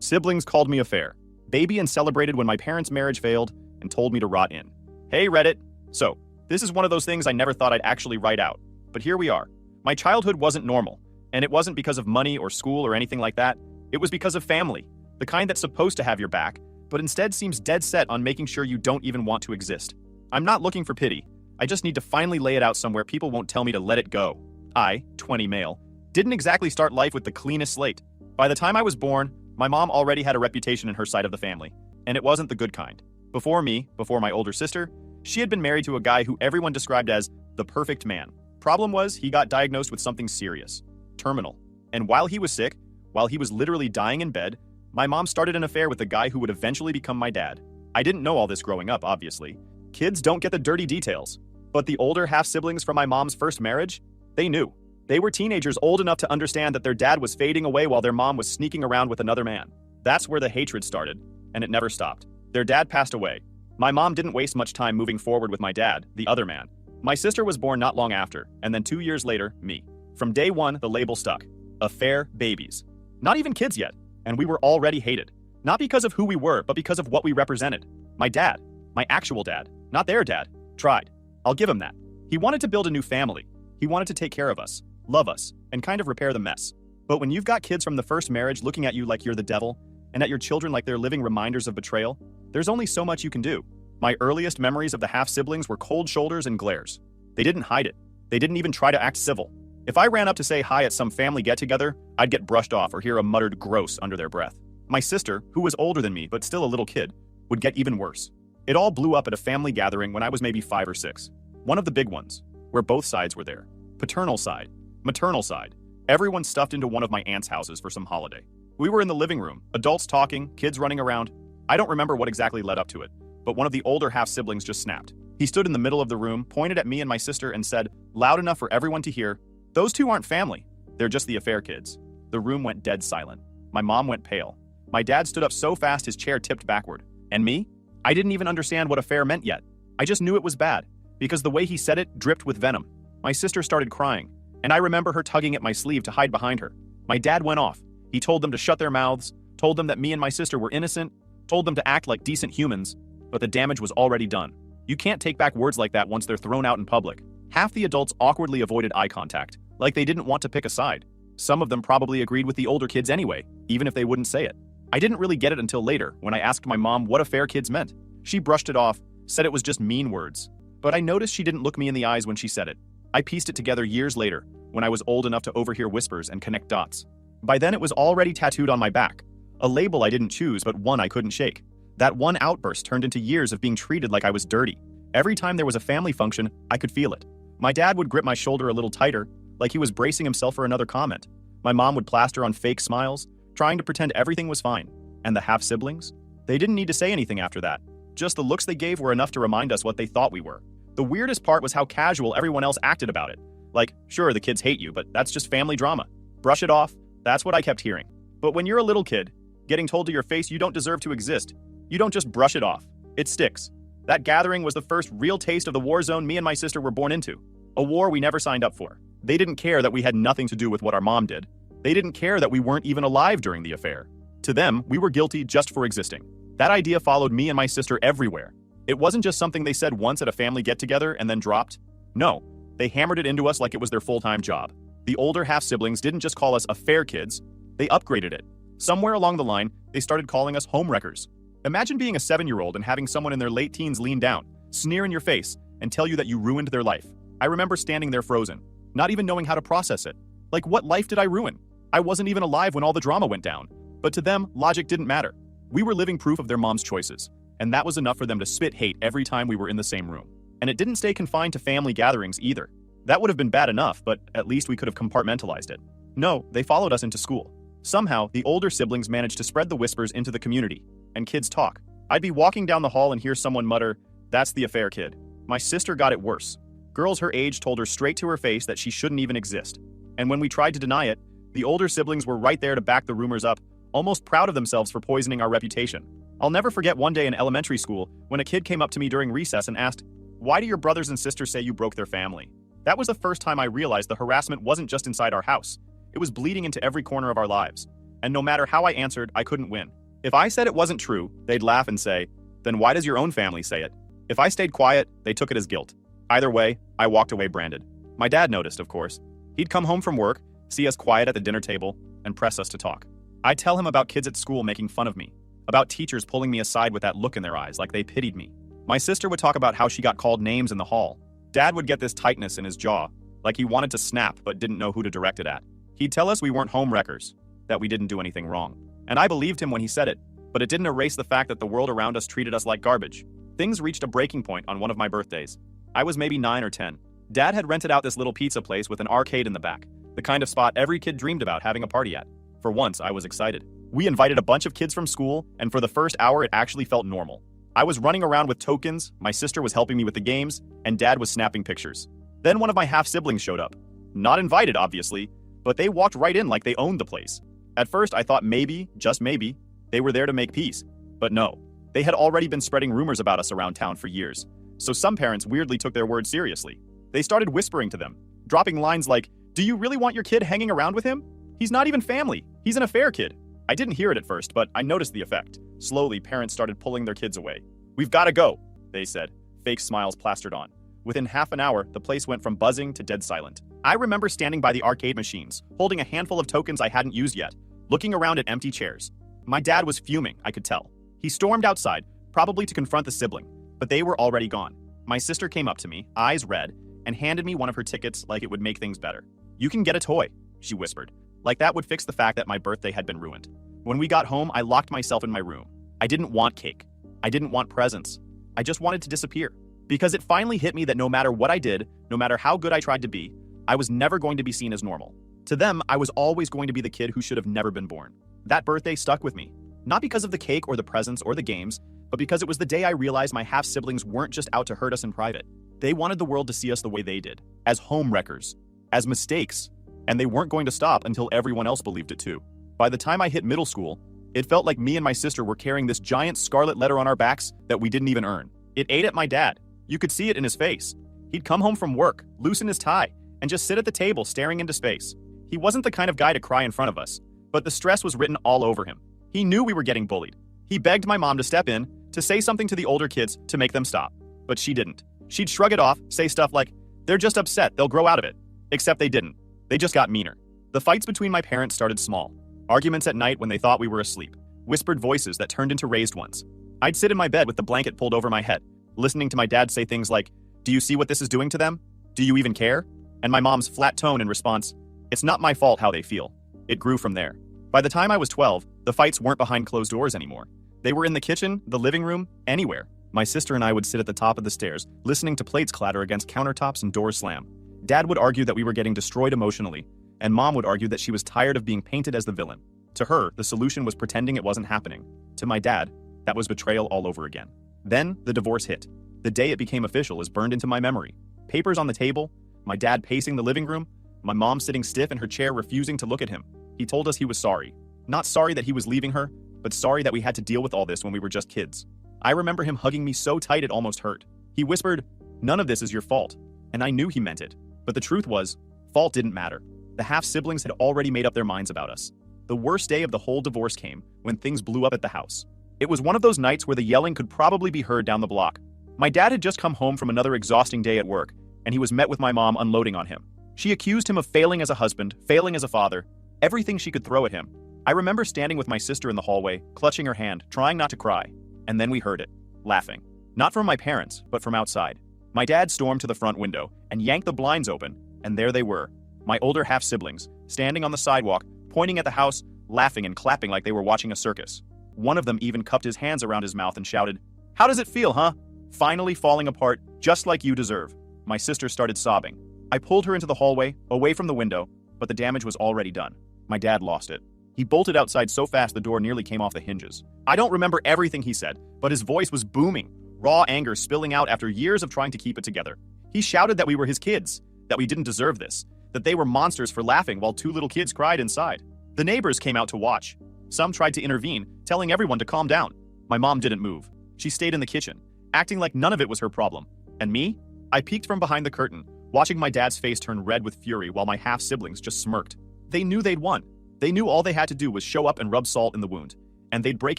Siblings called me a fair baby and celebrated when my parents' marriage failed and told me to rot in. Hey Reddit. So, this is one of those things I never thought I'd actually write out. But here we are. My childhood wasn't normal, and it wasn't because of money or school or anything like that. It was because of family, the kind that's supposed to have your back, but instead seems dead set on making sure you don't even want to exist. I'm not looking for pity. I just need to finally lay it out somewhere people won't tell me to let it go. I, 20 male, didn't exactly start life with the cleanest slate. By the time I was born, my mom already had a reputation in her side of the family, and it wasn't the good kind. Before me, before my older sister, she had been married to a guy who everyone described as the perfect man. Problem was, he got diagnosed with something serious, terminal. And while he was sick, while he was literally dying in bed, my mom started an affair with the guy who would eventually become my dad. I didn't know all this growing up, obviously. Kids don't get the dirty details. But the older half-siblings from my mom's first marriage, they knew. They were teenagers old enough to understand that their dad was fading away while their mom was sneaking around with another man. That's where the hatred started, and it never stopped. Their dad passed away. My mom didn't waste much time moving forward with my dad, the other man. My sister was born not long after, and then 2 years later, me. From day one, the label stuck. Affair babies. Not even kids yet, and we were already hated. Not because of who we were, but because of what we represented. My dad, my actual dad, not their dad, tried. I'll give him that. He wanted to build a new family. He wanted to take care of us, love us, and kind of repair the mess. But when you've got kids from the first marriage looking at you like you're the devil, and at your children like they're living reminders of betrayal, there's only so much you can do. My earliest memories of the half-siblings were cold shoulders and glares. They didn't hide it. They didn't even try to act civil. If I ran up to say hi at some family get-together, I'd get brushed off or hear a muttered gross under their breath. My sister, who was older than me but still a little kid, would get even worse. It all blew up at a family gathering when I was maybe 5 or 6. One of the big ones, where both sides were there. Paternal side, maternal side. Everyone stuffed into one of my aunt's houses for some holiday. We were in the living room, adults talking, kids running around. I don't remember what exactly led up to it, but one of the older half-siblings just snapped. He stood in the middle of the room, pointed at me and my sister and said, loud enough for everyone to hear, "Those two aren't family. They're just the affair kids." The room went dead silent. My mom went pale. My dad stood up so fast his chair tipped backward. And me? I didn't even understand what affair meant yet. I just knew it was bad, because the way he said it dripped with venom. My sister started crying, and I remember her tugging at my sleeve to hide behind her. My dad went off. He told them to shut their mouths, told them that me and my sister were innocent, told them to act like decent humans, but the damage was already done. You can't take back words like that once they're thrown out in public. Half the adults awkwardly avoided eye contact, like they didn't want to pick a side. Some of them probably agreed with the older kids anyway, even if they wouldn't say it. I didn't really get it until later, when I asked my mom what affair kids meant. She brushed it off, said it was just mean words. But I noticed she didn't look me in the eyes when she said it. I pieced it together years later, when I was old enough to overhear whispers and connect dots. By then it was already tattooed on my back. A label I didn't choose, but one I couldn't shake. That one outburst turned into years of being treated like I was dirty. Every time there was a family function, I could feel it. My dad would grip my shoulder a little tighter, like he was bracing himself for another comment. My mom would plaster on fake smiles, trying to pretend everything was fine. And the half-siblings? They didn't need to say anything after that. Just the looks they gave were enough to remind us what they thought we were. The weirdest part was how casual everyone else acted about it. Like, sure, the kids hate you, but that's just family drama. Brush it off. That's what I kept hearing. But when you're a little kid, getting told to your face you don't deserve to exist, you don't just brush it off. It sticks. That gathering was the first real taste of the war zone me and my sister were born into. A war we never signed up for. They didn't care that we had nothing to do with what our mom did. They didn't care that we weren't even alive during the affair. To them, we were guilty just for existing. That idea followed me and my sister everywhere. It wasn't just something they said once at a family get-together and then dropped. No, they hammered it into us like it was their full-time job. The older half-siblings didn't just call us affair kids, they upgraded it. Somewhere along the line, they started calling us homewreckers. Imagine being a 7-year-old and having someone in their late teens lean down, sneer in your face, and tell you that you ruined their life. I remember standing there frozen, not even knowing how to process it. Like, what life did I ruin? I wasn't even alive when all the drama went down. But to them, logic didn't matter. We were living proof of their mom's choices, and that was enough for them to spit hate every time we were in the same room. And it didn't stay confined to family gatherings either. That would have been bad enough, but at least we could have compartmentalized it. No, they followed us into school. Somehow, the older siblings managed to spread the whispers into the community, and kids talk. I'd be walking down the hall and hear someone mutter, "That's the affair kid." My sister got it worse. Girls her age told her straight to her face that she shouldn't even exist. And when we tried to deny it, the older siblings were right there to back the rumors up, almost proud of themselves for poisoning our reputation. I'll never forget one day in elementary school when a kid came up to me during recess and asked, "Why do your brothers and sisters say you broke their family?" That was the first time I realized the harassment wasn't just inside our house. It was bleeding into every corner of our lives. and no matter how I answered, I couldn't win. If I said it wasn't true, they'd laugh and say, "Then why does your own family say it?" If I stayed quiet, they took it as guilt. Either way, I walked away branded. My dad noticed, of course. He'd come home from work, see us quiet at the dinner table, and press us to talk. I'd tell him about kids at school making fun of me, about teachers pulling me aside with that look in their eyes like they pitied me. My sister would talk about how she got called names in the hall. Dad would get this tightness in his jaw, like he wanted to snap but didn't know who to direct it at. He'd tell us we weren't home wreckers, that we didn't do anything wrong. And I believed him when he said it, but it didn't erase the fact that the world around us treated us like garbage. Things reached a breaking point on one of my birthdays. I was maybe 9 or 10. Dad had rented out this little pizza place with an arcade in the back, the kind of spot every kid dreamed about having a party at. For once, I was excited. We invited a bunch of kids from school, and for the first hour it actually felt normal. I was running around with tokens, my sister was helping me with the games, and Dad was snapping pictures. Then one of my half-siblings showed up. Not invited, obviously, but they walked right in like they owned the place. At first, I thought maybe, just maybe, they were there to make peace. But no. They had already been spreading rumors about us around town for years, so some parents weirdly took their words seriously. They started whispering to them, dropping lines like, "Do you really want your kid hanging around with him? He's not even family. He's an affair kid." I didn't hear it at first, but I noticed the effect. Slowly, parents started pulling their kids away. "We've got to go," they said, fake smiles plastered on. Within half an hour, the place went from buzzing to dead silent. I remember standing by the arcade machines, holding a handful of tokens I hadn't used yet, looking around at empty chairs. My dad was fuming, I could tell. He stormed outside, probably to confront the sibling, but they were already gone. My sister came up to me, eyes red, and handed me one of her tickets like it would make things better. "You can get a toy," she whispered, like that would fix the fact that my birthday had been ruined. When we got home, I locked myself in my room. I didn't want cake. I didn't want presents. I just wanted to disappear. Because it finally hit me that no matter what I did, no matter how good I tried to be, I was never going to be seen as normal. To them, I was always going to be the kid who should have never been born. That birthday stuck with me. Not because of the cake or the presents or the games, but because it was the day I realized my half-siblings weren't just out to hurt us in private. They wanted the world to see us the way they did, as home wreckers, as mistakes, and they weren't going to stop until everyone else believed it too. By the time I hit middle school, it felt like me and my sister were carrying this giant scarlet letter on our backs that we didn't even earn. It ate at my dad. You could see it in his face. He'd come home from work, loosen his tie, and just sit at the table staring into space. He wasn't the kind of guy to cry in front of us, but the stress was written all over him. He knew we were getting bullied. He begged my mom to step in, to say something to the older kids to make them stop. But she didn't. She'd shrug it off, say stuff like, "They're just upset, they'll grow out of it." Except they didn't. They just got meaner. The fights between my parents started small. Arguments at night when they thought we were asleep. Whispered voices that turned into raised ones. I'd sit in my bed with the blanket pulled over my head, listening to my dad say things like, "Do you see what this is doing to them? Do you even care?" And my mom's flat tone in response, "It's not my fault how they feel." It grew from there. By the time I was 12, the fights weren't behind closed doors anymore. They were in the kitchen, the living room, anywhere. My sister and I would sit at the top of the stairs, listening to plates clatter against countertops and doors slam. Dad would argue that we were getting destroyed emotionally, and Mom would argue that she was tired of being painted as the villain. To her, the solution was pretending it wasn't happening. To my dad, that was betrayal all over again. Then, the divorce hit. The day it became official is burned into my memory. Papers on the table, my dad pacing the living room, my mom sitting stiff in her chair refusing to look at him. He told us he was sorry. Not sorry that he was leaving her, but sorry that we had to deal with all this when we were just kids. I remember him hugging me so tight it almost hurt. He whispered, "None of this is your fault." And I knew he meant it. But the truth was, fault didn't matter. The half-siblings had already made up their minds about us. The worst day of the whole divorce came when things blew up at the house. It was one of those nights where the yelling could probably be heard down the block. My dad had just come home from another exhausting day at work, and he was met with my mom unloading on him. She accused him of failing as a husband, failing as a father, everything she could throw at him. I remember standing with my sister in the hallway, clutching her hand, trying not to cry. And then we heard it, laughing. Not from my parents, but from outside. My dad stormed to the front window and yanked the blinds open, and there they were, my older half-siblings, standing on the sidewalk, pointing at the house, laughing and clapping like they were watching a circus. One of them even cupped his hands around his mouth and shouted, "How does it feel, huh? Finally falling apart, just like you deserve." My sister started sobbing. I pulled her into the hallway, away from the window, but the damage was already done. My dad lost it. He bolted outside so fast the door nearly came off the hinges. I don't remember everything he said, but his voice was booming, raw anger spilling out after years of trying to keep it together. He shouted that we were his kids, that we didn't deserve this, that they were monsters for laughing while two little kids cried inside. The neighbors came out to watch. Some tried to intervene, telling everyone to calm down. My mom didn't move. She stayed in the kitchen, acting like none of it was her problem. And me? I peeked from behind the curtain, watching my dad's face turn red with fury while my half-siblings just smirked. They knew they'd won. They knew all they had to do was show up and rub salt in the wound, and they'd break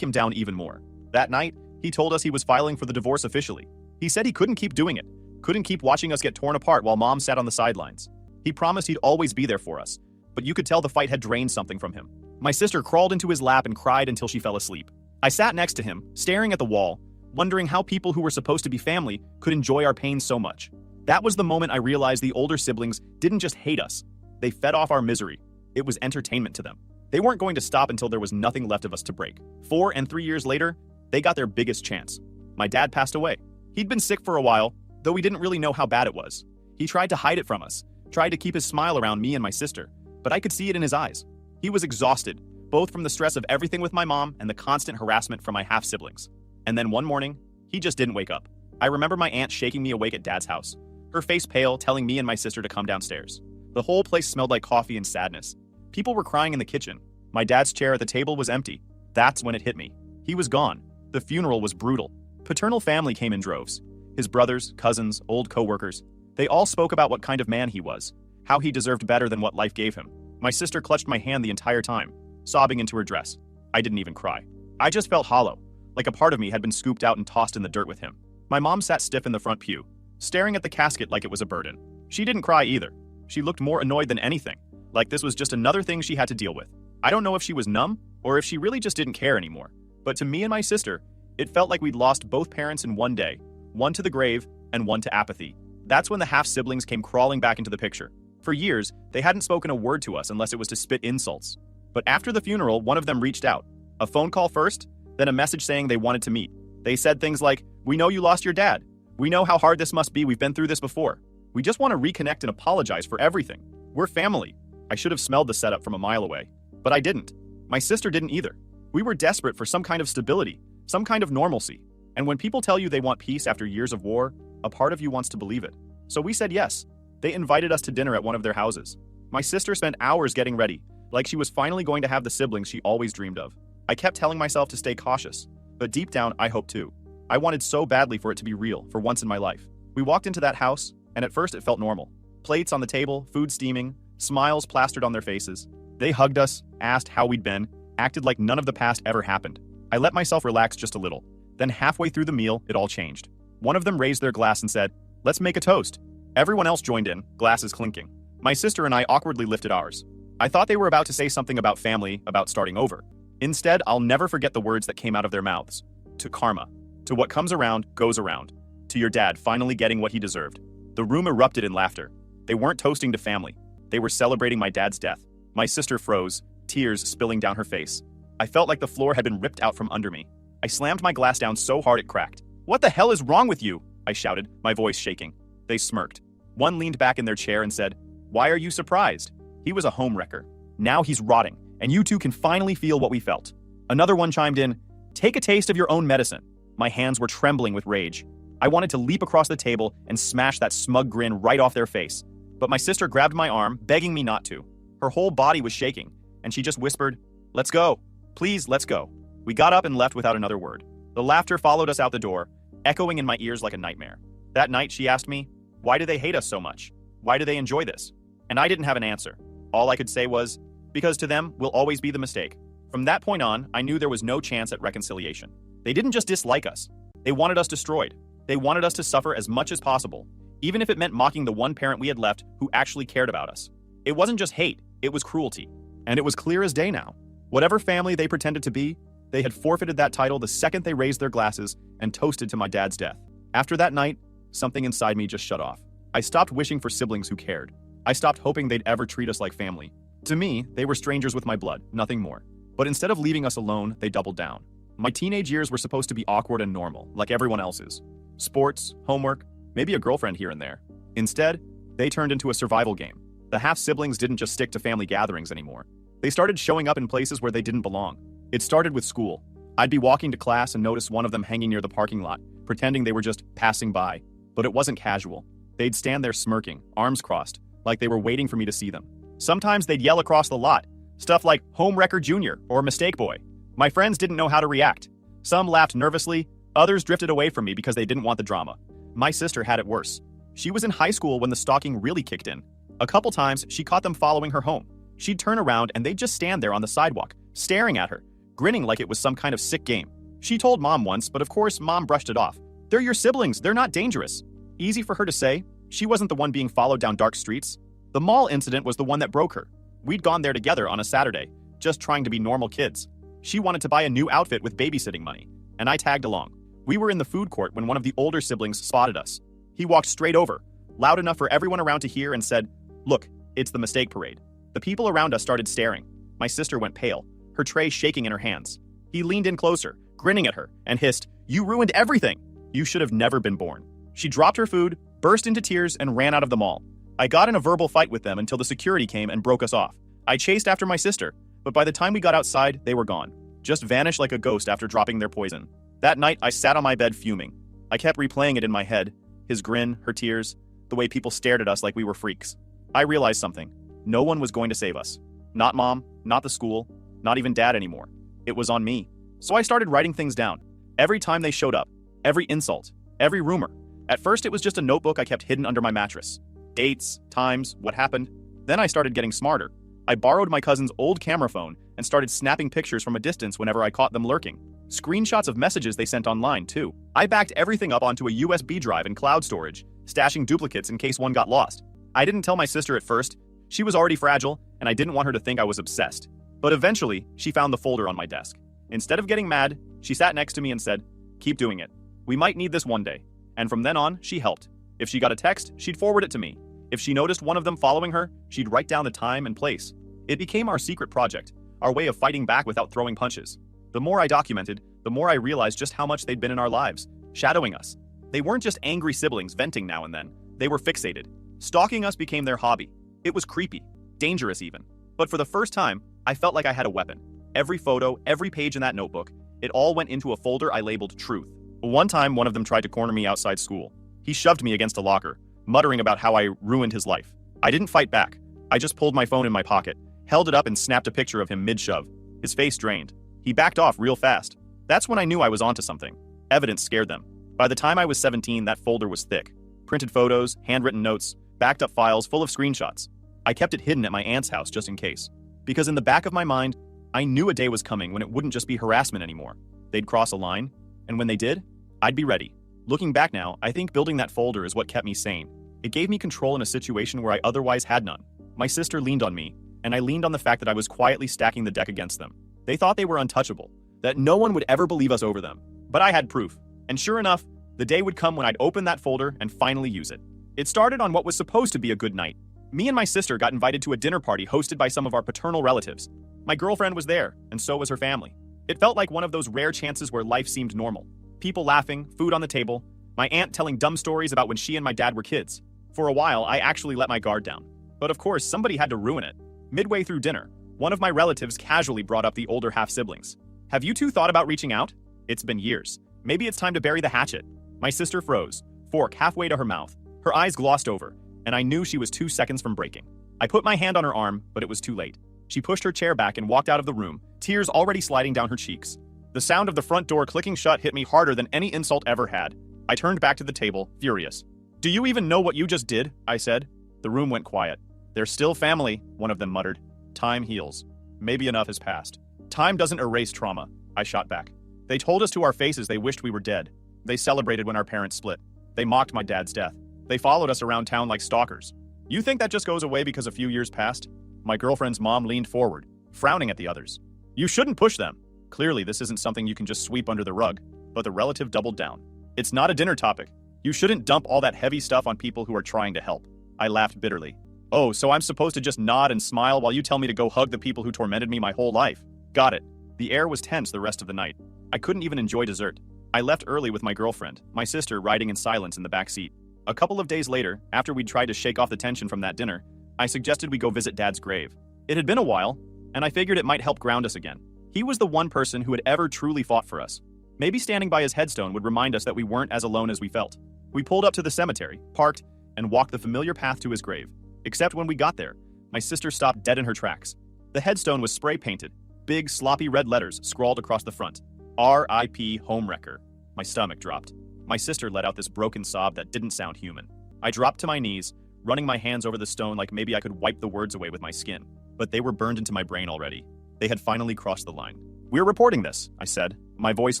him down even more. That night, he told us he was filing for the divorce officially. He said he couldn't keep doing it, couldn't keep watching us get torn apart while Mom sat on the sidelines. He promised he'd always be there for us, but you could tell the fight had drained something from him. My sister crawled into his lap and cried until she fell asleep. I sat next to him, staring at the wall, wondering how people who were supposed to be family could enjoy our pain so much. That was the moment I realized the older siblings didn't just hate us. They fed off our misery. It was entertainment to them. They weren't going to stop until there was nothing left of us to break. 4 and 3 years later, they got their biggest chance. My dad passed away. He'd been sick for a while, though we didn't really know how bad it was. He tried to hide it from us, tried to keep his smile around me and my sister, but I could see it in his eyes. He was exhausted, both from the stress of everything with my mom and the constant harassment from my half-siblings. And then one morning, he just didn't wake up. I remember my aunt shaking me awake at Dad's house, her face pale, telling me and my sister to come downstairs. The whole place smelled like coffee and sadness. People were crying in the kitchen. My dad's chair at the table was empty. That's when it hit me. He was gone. The funeral was brutal. Paternal family came in droves. His brothers, cousins, old co-workers. They all spoke about what kind of man he was, how he deserved better than what life gave him. My sister clutched my hand the entire time, sobbing into her dress. I didn't even cry. I just felt hollow, like a part of me had been scooped out and tossed in the dirt with him. My mom sat stiff in the front pew, staring at the casket like it was a burden. She didn't cry either. She looked more annoyed than anything, like this was just another thing she had to deal with. I don't know if she was numb or if she really just didn't care anymore, but to me and my sister, it felt like we'd lost both parents in one day, one to the grave and one to apathy. That's when the half-siblings came crawling back into the picture. For years, they hadn't spoken a word to us unless it was to spit insults. But after the funeral, one of them reached out. A phone call first, then a message saying they wanted to meet. They said things like, "We know you lost your dad. We know how hard this must be. We've been through this before. We just want to reconnect and apologize for everything. We're family." I should have smelled the setup from a mile away, but I didn't. My sister didn't either. We were desperate for some kind of stability, some kind of normalcy. And when people tell you they want peace after years of war, a part of you wants to believe it. So we said yes. They invited us to dinner at one of their houses. My sister spent hours getting ready, like she was finally going to have the siblings she always dreamed of. I kept telling myself to stay cautious, but deep down, I hoped too. I wanted so badly for it to be real, for once in my life. We walked into that house, and at first it felt normal. Plates on the table, food steaming, smiles plastered on their faces. They hugged us, asked how we'd been, acted like none of the past ever happened. I let myself relax just a little. Then halfway through the meal, it all changed. One of them raised their glass and said, "Let's make a toast." Everyone else joined in, glasses clinking. My sister and I awkwardly lifted ours. I thought they were about to say something about family, about starting over. Instead, I'll never forget the words that came out of their mouths. To karma. To what comes around, goes around. To your dad finally getting what he deserved. The room erupted in laughter. They weren't toasting to family. They were celebrating my dad's death. My sister froze, tears spilling down her face. I felt like the floor had been ripped out from under me. I slammed my glass down so hard it cracked. "What the hell is wrong with you?" I shouted, my voice shaking. They smirked. One leaned back in their chair and said, "Why are you surprised? He was a homewrecker. Now he's rotting, and you two can finally feel what we felt." Another one chimed in, "Take a taste of your own medicine." My hands were trembling with rage. I wanted to leap across the table and smash that smug grin right off their face. But my sister grabbed my arm, begging me not to. Her whole body was shaking, and she just whispered, "Let's go. Please, let's go." We got up and left without another word. The laughter followed us out the door, echoing in my ears like a nightmare. That night, she asked me, "Why do they hate us so much? Why do they enjoy this?" And I didn't have an answer. All I could say was, because to them, we'll always be the mistake. From that point on, I knew there was no chance at reconciliation. They didn't just dislike us. They wanted us destroyed. They wanted us to suffer as much as possible, even if it meant mocking the one parent we had left who actually cared about us. It wasn't just hate, it was cruelty. And it was clear as day now. Whatever family they pretended to be, they had forfeited that title the second they raised their glasses and toasted to my dad's death. After that night, something inside me just shut off. I stopped wishing for siblings who cared. I stopped hoping they'd ever treat us like family. To me, they were strangers with my blood, nothing more. But instead of leaving us alone, they doubled down. My teenage years were supposed to be awkward and normal, like everyone else's. Sports, homework, maybe a girlfriend here and there. Instead, they turned into a survival game. The half-siblings didn't just stick to family gatherings anymore. They started showing up in places where they didn't belong. It started with school. I'd be walking to class and notice one of them hanging near the parking lot, pretending they were just passing by. But it wasn't casual. They'd stand there smirking, arms crossed, like they were waiting for me to see them. Sometimes they'd yell across the lot, stuff like "Homewrecker Jr." or "Mistake Boy." My friends didn't know how to react. Some laughed nervously, others drifted away from me because they didn't want the drama. My sister had it worse. She was in high school when the stalking really kicked in. A couple times, she caught them following her home. She'd turn around and they'd just stand there on the sidewalk, staring at her, grinning like it was some kind of sick game. She told Mom once, but of course Mom brushed it off. "They're your siblings, they're not dangerous." Easy for her to say. She wasn't the one being followed down dark streets. The mall incident was the one that broke her. We'd gone there together on a Saturday, just trying to be normal kids. She wanted to buy a new outfit with babysitting money, and I tagged along. We were in the food court when one of the older siblings spotted us. He walked straight over, loud enough for everyone around to hear, and said, "Look, it's the mistake parade." The people around us started staring. My sister went pale, her tray shaking in her hands. He leaned in closer, grinning at her, and hissed, "You ruined everything! You should have never been born." She dropped her food, burst into tears, and ran out of the mall. I got in a verbal fight with them until the security came and broke us off. I chased after my sister, but by the time we got outside, they were gone. Just vanished like a ghost after dropping their poison. That night, I sat on my bed fuming. I kept replaying it in my head. His grin, her tears, the way people stared at us like we were freaks. I realized something. No one was going to save us. Not Mom, not the school, not even Dad anymore. It was on me. So I started writing things down. Every time they showed up, every insult, every rumor. At first, it was just a notebook I kept hidden under my mattress. Dates, times, what happened. Then I started getting smarter. I borrowed my cousin's old camera phone and started snapping pictures from a distance whenever I caught them lurking. Screenshots of messages they sent online, too. I backed everything up onto a USB drive and cloud storage, stashing duplicates in case one got lost. I didn't tell my sister at first. She was already fragile, and I didn't want her to think I was obsessed. But eventually, she found the folder on my desk. Instead of getting mad, she sat next to me and said, "Keep doing it. We might need this one day." And from then on, she helped. If she got a text, she'd forward it to me. If she noticed one of them following her, she'd write down the time and place. It became our secret project, our way of fighting back without throwing punches. The more I documented, the more I realized just how much they'd been in our lives, shadowing us. They weren't just angry siblings venting now and then. They were fixated. Stalking us became their hobby. It was creepy, dangerous even. But for the first time, I felt like I had a weapon. Every photo, every page in that notebook, it all went into a folder I labeled Truth. One time, one of them tried to corner me outside school. He shoved me against a locker, muttering about how I ruined his life. I didn't fight back. I just pulled my phone in my pocket, held it up and snapped a picture of him mid-shove. His face drained. He backed off real fast. That's when I knew I was onto something. Evidence scared them. By the time I was 17, that folder was thick. Printed photos, handwritten notes, backed up files full of screenshots. I kept it hidden at my aunt's house just in case. Because in the back of my mind, I knew a day was coming when it wouldn't just be harassment anymore. They'd cross a line, and when they did, I'd be ready. Looking back now, I think building that folder is what kept me sane. It gave me control in a situation where I otherwise had none. My sister leaned on me, and I leaned on the fact that I was quietly stacking the deck against them. They thought they were untouchable, that no one would ever believe us over them. But I had proof. And sure enough, the day would come when I'd open that folder and finally use it. It started on what was supposed to be a good night. Me and my sister got invited to a dinner party hosted by some of our paternal relatives. My girlfriend was there, and so was her family. It felt like one of those rare chances where life seemed normal. People laughing, food on the table, my aunt telling dumb stories about when she and my dad were kids. For a while, I actually let my guard down. But of course, somebody had to ruin it. Midway through dinner, one of my relatives casually brought up the older half-siblings. "Have you two thought about reaching out? It's been years. Maybe it's time to bury the hatchet." My sister froze, fork halfway to her mouth. Her eyes glossed over, and I knew she was 2 seconds from breaking. I put my hand on her arm, but it was too late. She pushed her chair back and walked out of the room, tears already sliding down her cheeks. The sound of the front door clicking shut hit me harder than any insult ever had. I turned back to the table, furious. "Do you even know what you just did?" I said. The room went quiet. "They're still family," one of them muttered. "Time heals. Maybe enough has passed." "Time doesn't erase trauma," I shot back. "They told us to our faces they wished we were dead. They celebrated when our parents split. They mocked my dad's death. They followed us around town like stalkers. You think that just goes away because a few years passed?" My girlfriend's mom leaned forward, frowning at the others. "You shouldn't push them. Clearly, this isn't something you can just sweep under the rug." But the relative doubled down. "It's not a dinner topic. You shouldn't dump all that heavy stuff on people who are trying to help." I laughed bitterly. "Oh, so I'm supposed to just nod and smile while you tell me to go hug the people who tormented me my whole life? Got it." The air was tense the rest of the night. I couldn't even enjoy dessert. I left early with my girlfriend, my sister riding in silence in the back seat. A couple of days later, after we'd tried to shake off the tension from that dinner, I suggested we go visit Dad's grave. It had been a while, and I figured it might help ground us again. He was the one person who had ever truly fought for us. Maybe standing by his headstone would remind us that we weren't as alone as we felt. We pulled up to the cemetery, parked, and walked the familiar path to his grave. Except when we got there, my sister stopped dead in her tracks. The headstone was spray-painted, big, sloppy red letters scrawled across the front. R.I.P. Homewrecker. My stomach dropped. My sister let out this broken sob that didn't sound human. I dropped to my knees, running my hands over the stone like maybe I could wipe the words away with my skin. but they were burned into my brain already. They had finally crossed the line. "We're reporting this," I said, my voice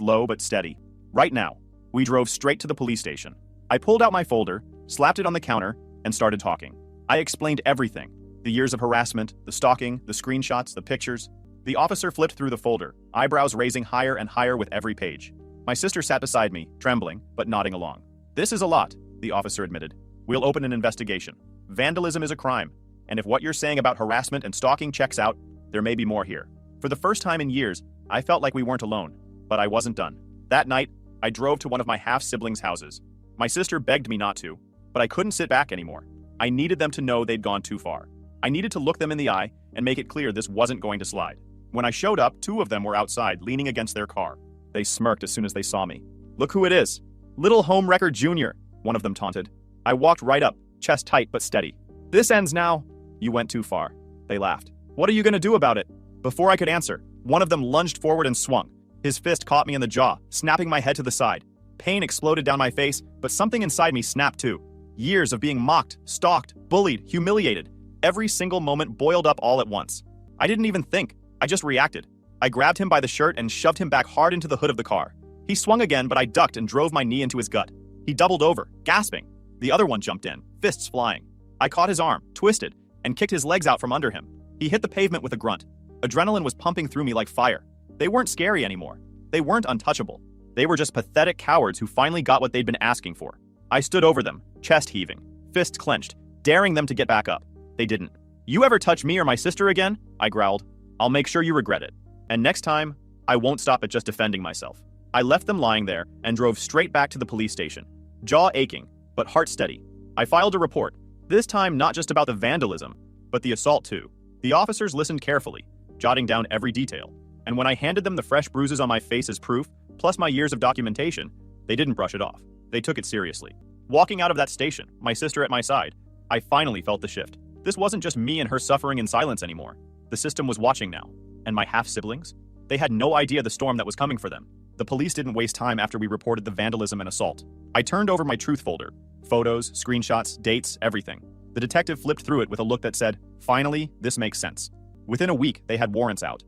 low but steady. "Right now." We drove straight to the police station. I pulled out my folder, slapped it on the counter, and started talking. I explained everything. The years of harassment, the stalking, the screenshots, the pictures. The officer flipped through the folder, eyebrows raising higher and higher with every page. My sister sat beside me, trembling, but nodding along. "This is a lot," the officer admitted. "We'll open an investigation. Vandalism is a crime, and if what you're saying about harassment and stalking checks out, there may be more here." For the first time in years, I felt like we weren't alone, but I wasn't done. That night, I drove to one of my half-siblings' houses. My sister begged me not to, but I couldn't sit back anymore. I needed them to know they'd gone too far. I needed to look them in the eye and make it clear this wasn't going to slide. When I showed up, 2 of them were outside, leaning against their car. They smirked as soon as they saw me. "Look who it is. Little Homewrecker Jr.," one of them taunted. I walked right up, chest tight but steady. "This ends now." "You went too far," they laughed. "What are you going to do about it?" Before I could answer, one of them lunged forward and swung. His fist caught me in the jaw, snapping my head to the side. Pain exploded down my face, but something inside me snapped too. Years of being mocked, stalked, bullied, humiliated. Every single moment boiled up all at once. I didn't even think. I just reacted. I grabbed him by the shirt and shoved him back hard into the hood of the car. He swung again, but I ducked and drove my knee into his gut. He doubled over, gasping. The other one jumped in, fists flying. I caught his arm, twisted, and kicked his legs out from under him. He hit the pavement with a grunt. Adrenaline was pumping through me like fire. They weren't scary anymore. They weren't untouchable. They were just pathetic cowards who finally got what they'd been asking for. I stood over them, chest heaving, fists clenched, daring them to get back up. They didn't. "You ever touch me or my sister again?" I growled. "I'll make sure you regret it. And next time, I won't stop at just defending myself." I left them lying there and drove straight back to the police station, jaw aching, but heart steady. I filed a report, this time not just about the vandalism, but the assault too. The officers listened carefully, jotting down every detail. And when I handed them the fresh bruises on my face as proof, plus my years of documentation, they didn't brush it off. They took it seriously. Walking out of that station, my sister at my side, I finally felt the shift. This wasn't just me and her suffering in silence anymore. The system was watching now. And my half-siblings? They had no idea the storm that was coming for them. The police didn't waste time after we reported the vandalism and assault. I turned over my truth folder. Photos, screenshots, dates, everything. The detective flipped through it with a look that said, "Finally, this makes sense." Within a week, they had warrants out.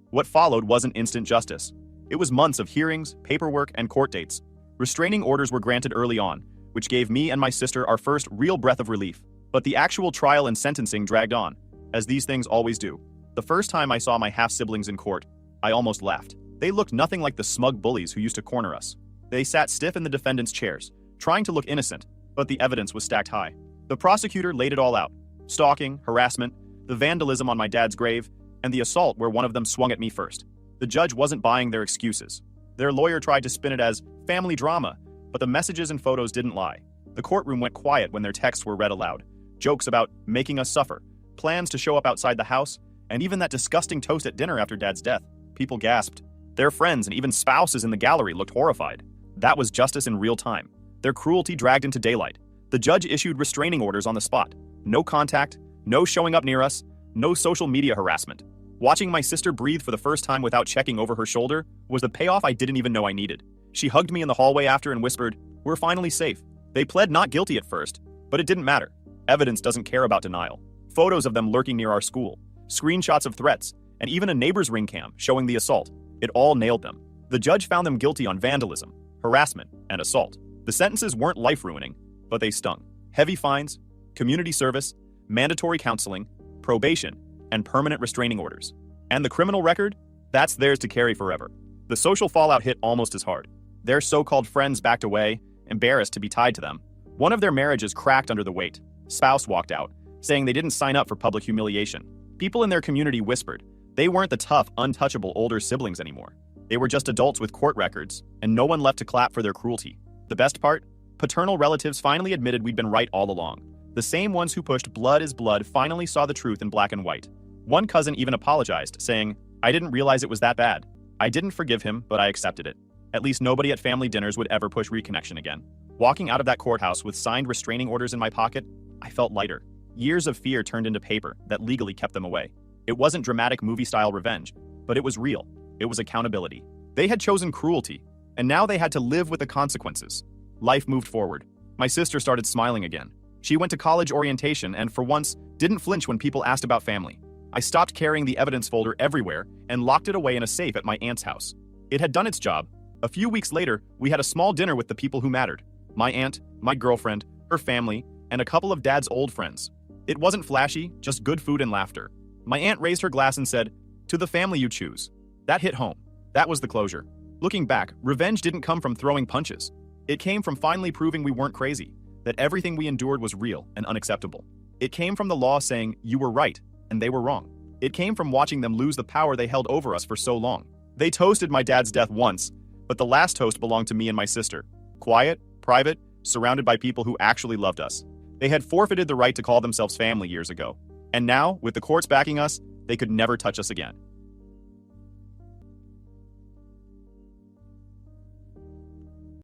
What followed wasn't instant justice. It was months of hearings, paperwork, and court dates. Restraining orders were granted early on, which gave me and my sister our first real breath of relief. But the actual trial and sentencing dragged on, as these things always do. The first time I saw my half-siblings in court, I almost laughed. They looked nothing like the smug bullies who used to corner us. They sat stiff in the defendant's chairs, trying to look innocent, but the evidence was stacked high. The prosecutor laid it all out. Stalking, harassment, the vandalism on my dad's grave, and the assault where one of them swung at me first. The judge wasn't buying their excuses. Their lawyer tried to spin it as family drama, but the messages and photos didn't lie. The courtroom went quiet when their texts were read aloud. Jokes about making us suffer, plans to show up outside the house, and even that disgusting toast at dinner after Dad's death. People gasped. Their friends and even spouses in the gallery looked horrified. That was justice in real time. Their cruelty dragged into daylight. The judge issued restraining orders on the spot. No contact, no showing up near us, no social media harassment. Watching my sister breathe for the first time without checking over her shoulder was the payoff I didn't even know I needed. She hugged me in the hallway after and whispered, "We're finally safe." They pled not guilty at first, but it didn't matter. Evidence doesn't care about denial. Photos of them lurking near our school, screenshots of threats, and even a neighbor's ring cam showing the assault. It all nailed them. The judge found them guilty on vandalism, harassment, and assault. The sentences weren't life-ruining, but they stung. Heavy fines, community service, mandatory counseling, probation, and permanent restraining orders. And the criminal record? That's theirs to carry forever. The social fallout hit almost as hard. Their so-called friends backed away, embarrassed to be tied to them. One of their marriages cracked under the weight. Spouse walked out, saying they didn't sign up for public humiliation. People in their community whispered. They weren't the tough, untouchable older siblings anymore. They were just adults with court records, and no one left to clap for their cruelty. The best part? Paternal relatives finally admitted we'd been right all along. The same ones who pushed blood is blood finally saw the truth in black and white. One cousin even apologized, saying, "I didn't realize it was that bad." I didn't forgive him, but I accepted it. At least nobody at family dinners would ever push reconnection again. Walking out of that courthouse with signed restraining orders in my pocket, I felt lighter. Years of fear turned into paper that legally kept them away. It wasn't dramatic movie-style revenge, but it was real. It was accountability. They had chosen cruelty, and now they had to live with the consequences. Life moved forward. My sister started smiling again. She went to college orientation and, for once, didn't flinch when people asked about family. I stopped carrying the evidence folder everywhere and locked it away in a safe at my aunt's house. It had done its job. A few weeks later, we had a small dinner with the people who mattered. My aunt, my girlfriend, her family, and a couple of Dad's old friends. It wasn't flashy, just good food and laughter. My aunt raised her glass and said, "To the family you choose." That hit home. That was the closure. Looking back, revenge didn't come from throwing punches. It came from finally proving we weren't crazy, that everything we endured was real and unacceptable. It came from the law saying, you were right, and they were wrong. It came from watching them lose the power they held over us for so long. They toasted my dad's death once, but the last toast belonged to me and my sister. Quiet, private, surrounded by people who actually loved us. They had forfeited the right to call themselves family years ago. And now, with the courts backing us, they could never touch us again.